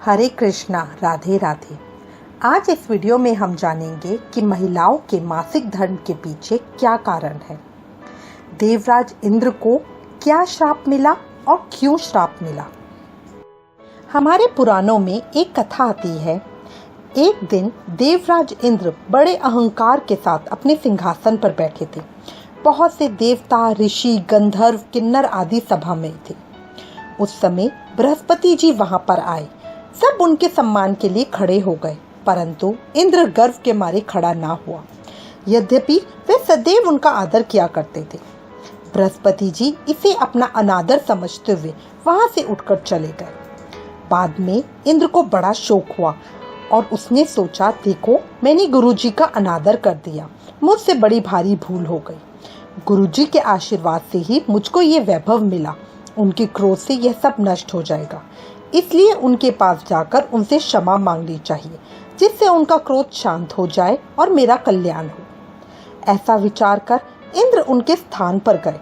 हरे कृष्णा, राधे राधे। आज इस वीडियो में हम जानेंगे कि महिलाओं के मासिक धर्म के पीछे क्या कारण है। देवराज इंद्र को क्या श्राप मिला और क्यों श्राप मिला। हमारे पुराणों में एक कथा आती है। एक दिन देवराज इंद्र बड़े अहंकार के साथ अपने सिंहासन पर बैठे थे। बहुत से देवता, ऋषि, गंधर्व, किन्नर आदि सभा में थे। उस समय बृहस्पति जी वहां पर आए। सब उनके सम्मान के लिए खड़े हो गए, परंतु इंद्र गर्व के मारे खड़ा ना हुआ। यद्यपि वे सदैव उनका आदर किया करते थे। बृहस्पति जी इसे अपना अनादर समझते हुए वहां से उठकर चले गए। बाद में इंद्र को बड़ा शौक हुआ और उसने सोचा, देखो मैंने गुरुजी का अनादर कर दिया, मुझसे बड़ी भारी भूल हो गई। गुरुजी के आशीर्वाद से ही मुझको ये वैभव मिला। उनके क्रोध से यह सब नष्ट हो जाएगा, इसलिए उनके पास जाकर उनसे क्षमा मांगनी चाहिए, जिससे उनका क्रोध शांत हो जाए और मेरा कल्याण हो। ऐसा विचार कर इंद्र उनके स्थान पर गए।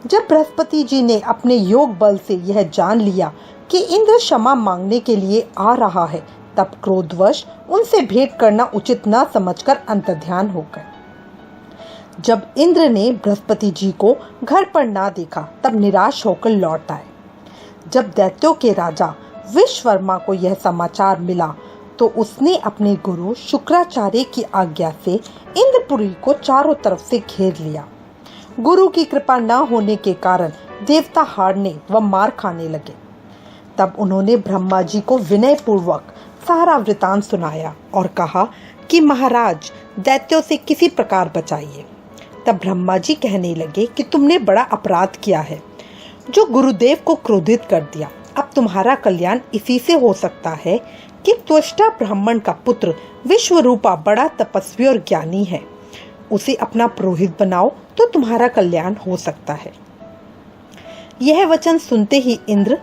जब बृहस्पति जी ने अपने योग बल से यह जान लिया कि इंद्र क्षमा मांगने के लिए आ रहा है, तब क्रोधवश उनसे भेंट करना उचित न समझकर अंतर्ध्यान हो गए। जब इंद्र ने बृहस्पति जी को घर पर ना देखा, तब निराश होकर लौट आए। जब दैत्यों के राजा विश्वकर्मा को यह समाचार मिला, तो उसने अपने गुरु शुक्राचार्य की आज्ञा से इंद्रपुरी को चारों तरफ से घेर लिया। गुरु की कृपा न होने के कारण देवता हारने व मार खाने लगे। तब उन्होंने ब्रह्मा जी को विनय पूर्वक सारा वृतांत सुनाया और कहा कि महाराज, दैत्यों से किसी प्रकार बचाइए। तब ब्रह्मा जी कहने लगे कि तुमने बड़ा अपराध किया है, जो गुरुदेव को क्रोधित कर दिया। अब तुम्हारा कल्याण इसी से हो सकता है कि त्वष्टा ब्राह्मण का पुत्र विश्वरूपा बड़ा तपस्वी और ज्ञानी है, उसे अपना पुरोहित बनाओ तो तुम्हारा कल्याण हो सकता है। यह वचन सुनते ही इंद्र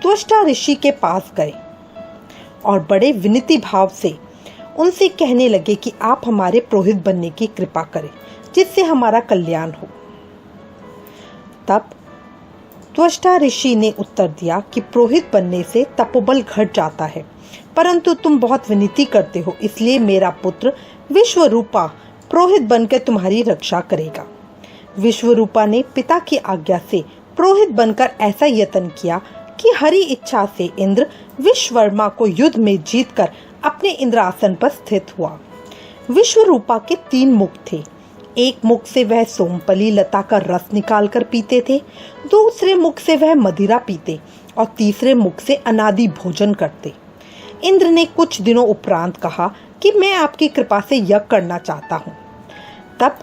त्वष्टा ऋषि के पास गए और बड़े विनती भाव से उनसे कहने लगे कि आप हमारे पुरोहित बनने की कृपा करें, जिससे हमारा कल्याण हो। तब त्वष्टा ऋषि ने उत्तर दिया कि पुरोहित बनने से तपोबल घट जाता है, परंतु तुम बहुत विनती करते हो, इसलिए मेरा पुत्र विश्वरूपा पुरोहित बनकर तुम्हारी रक्षा करेगा। विश्वरूपा ने पिता की आज्ञा से पुरोहित बनकर ऐसा यत्न किया कि हरि इच्छा से इंद्र विश्वकर्मा को युद्ध में जीतकर अपने इंद्रासन पर स्थित हुआ। विश्वरूपा के 3 मुख थे। एक मुख से वह सोमपली लता का रस निकालकर पीते थे, दूसरे मुख से वह मदिरा पीते और तीसरे मुख से अनादि भोजन करते। इंद्र ने कुछ दिनों उपरांत कहा कि मैं आपकी कृपा से यज्ञ करना चाहता हूँ। तब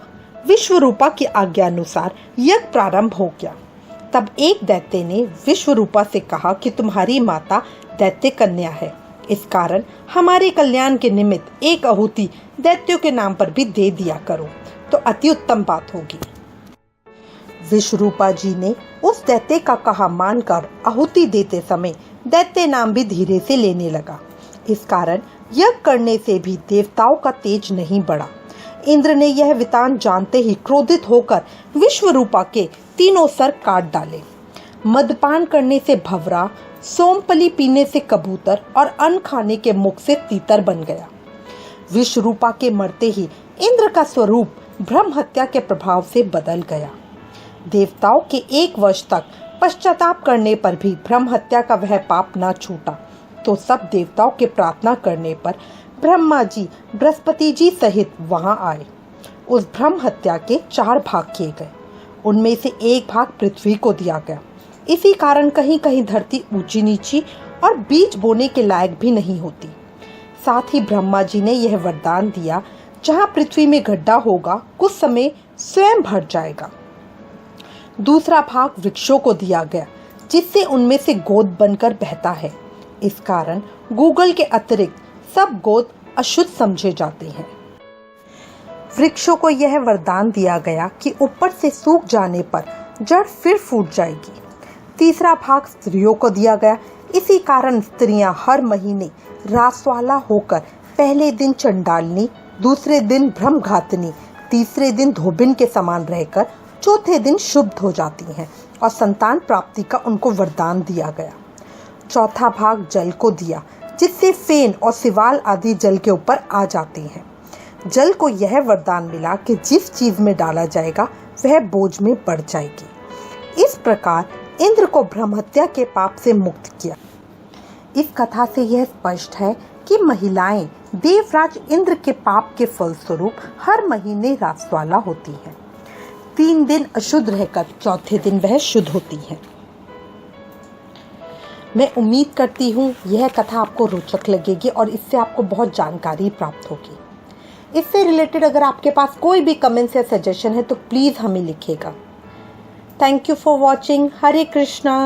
विश्वरूपा की आज्ञा अनुसार यज्ञ प्रारंभ हो गया। तब एक दैत्य ने विश्वरूपा से कहा कि तुम्हारी माता दैत्य कन्या है, इस कारण हमारे कल्याण के निमित्त एक आहुति दैत्यों के नाम पर भी दे दिया करो, तो अति उत्तम बात होगी। विश्वरूपा जी ने उस दैत्य का कहा मानकर आहुति देते समय दैत्य नाम भी धीरे से लेने लगा। इस कारण यज्ञ करने से भी देवताओं का तेज नहीं बढ़ा। इंद्र ने यह वृतांत जानते ही क्रोधित होकर विश्वरूपा के 3 सर काट डाले। मदपान करने से भंवरा, सोमपली पीने से कबूतर और अन्न खाने के मुख से तीतर बन गया। विश्वरूपा के मरते ही इंद्र का स्वरूप ब्रह्म हत्या के प्रभाव से बदल गया। देवताओं के 1 वर्ष तक पश्चाताप करने पर भी ब्रह्म हत्या का वह पाप न छूटा, तो सब देवताओं के प्रार्थना करने पर ब्रह्मा जी बृहस्पति जी सहित वहां आए। उस ब्रह्म हत्या के 4 भाग किए गए। उनमें से 1 भाग पृथ्वी को दिया गया। इसी कारण कहीं कहीं धरती ऊंची नीची और बीज बोने के लायक भी नहीं होती। साथ ही ब्रह्मा जी ने यह वरदान दिया, जहां पृथ्वी में गड्ढा होगा, कुछ समय स्वयं भर जाएगा। दूसरा भाग वृक्षों को दिया गया, जिससे उनमें से गोद बनकर बहता है। इस कारण गूगल के अतिरिक्त सब गोद अशुद्ध समझे जाते हैं। वृक्षों को यह वरदान दिया गया कि ऊपर से सूख जाने पर जड़ फिर फूट जाएगी। तीसरा भाग स्त्रियों को दिया गया। इसी कारण स्त्रियां हर महीने रासवाला होकर पहले दिन चंडालनी, दूसरे दिन ब्रह्मघातिनी, तीसरे दिन धोबिन के समान रहकर चौथे दिन शुद्ध हो जाती हैं और संतान प्राप्ति का उनको वरदान दिया गया। चौथा भाग जल को दिया, जिससे फेन और सिवाल आदि जल के ऊपर आ जाते हैं। जल को यह वरदान मिला कि जिस चीज में डाला जाएगा वह बोझ में बढ़ जाएगी। इस प्रकार इंद्र को ब्रह्महत्या के पाप से मुक्त किया। इस कथा से यह स्पष्ट है कि महिलाएं देवराज इंद्र के पाप के फलस्वरूप हर महीने रासवाला होती हैं। 3 दिन अशुद्ध रहकर चौथे दिन वह शुद्ध होती हैं। मैं उम्मीद करती हूँ यह कथा आपको रोचक लगेगी और इससे आपको बहुत जानकारी प्राप्त होगी। इससे रिलेटेड अगर आपके पास कोई भी कमेंट्स या सजेशन है तो प्लीज़ हमें लिखिएगा। Thank you for watching. Hare Krishna.